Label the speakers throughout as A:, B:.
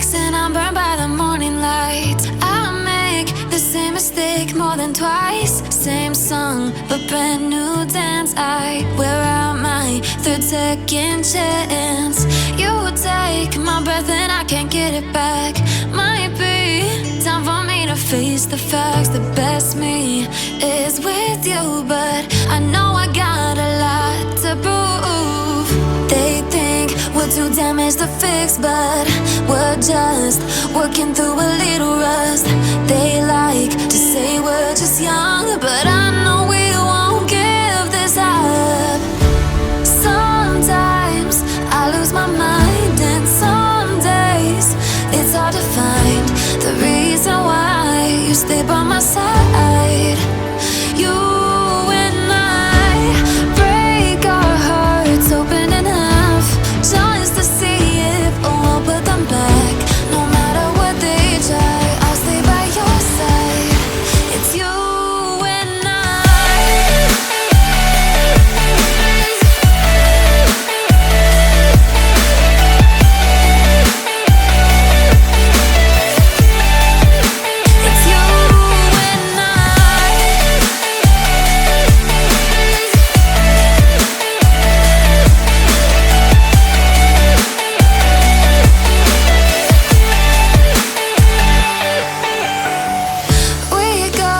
A: breaks and I'm burned by the morning light. I make the same mistake more than twice. Same song, but brand new dance. I wear out my third second chance. You take my breath and I can't get it back. Might be time for me to face the facts. The best me is with you, but I know I got a lot to prove. They think we're too damaged to fix, but we're just working through a little rust. They like to say we're just young, but I know we won't give this up. Sometimes I lose my mind, and some days it's hard to find the reason why you stay by my side. You and I break our hearts open in half, just to see if we'll put them back. No matter what they try, I'll stay by your side. It's you and I. It's you and I. We go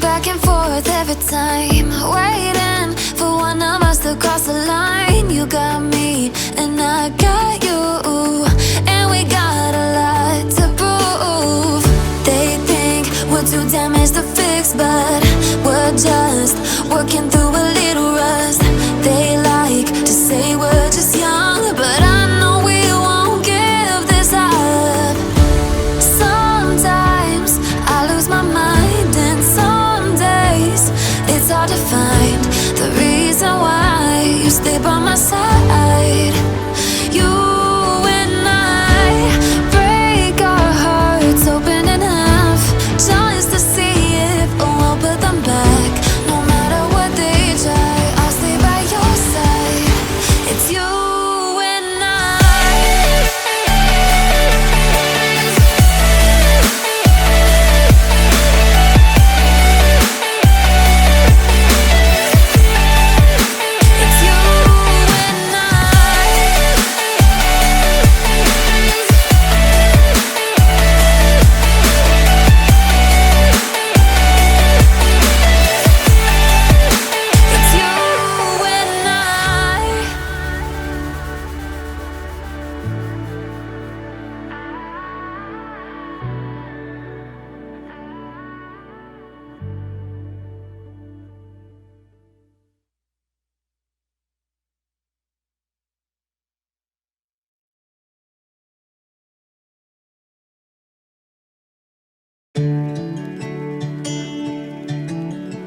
A: back and forth every time, waiting for one of us to cross the line. You got me and I got you, and we got a lot to prove. They think we're too damaged to fix, but we're just working through a little rust. They like to say we're just young, but I know we won't give this up. Sometimes I lose my mind, and some days it's hard to find the reason why you stay by my side. You and I break our hearts open in half, just to see if we'll put them back. No matter what they try, I'll stay by your side. It's you and I. It's you and I. It's you and I.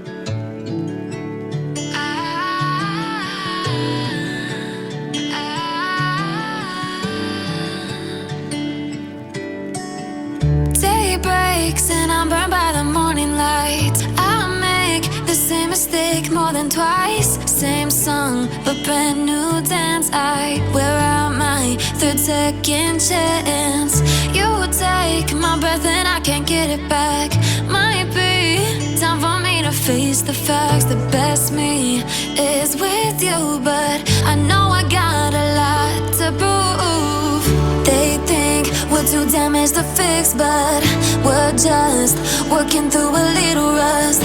A: Day breaks and I'm burned by the morning light. I make the same mistake more than twice. Same song, but brand new dance. I wear out my third second chance. You take my breath and I can't get it back. Might be time for me to face the facts. The best me is with you, but I know I got a lot to prove. They think we're too damaged to fix, but we're just working through a little rust.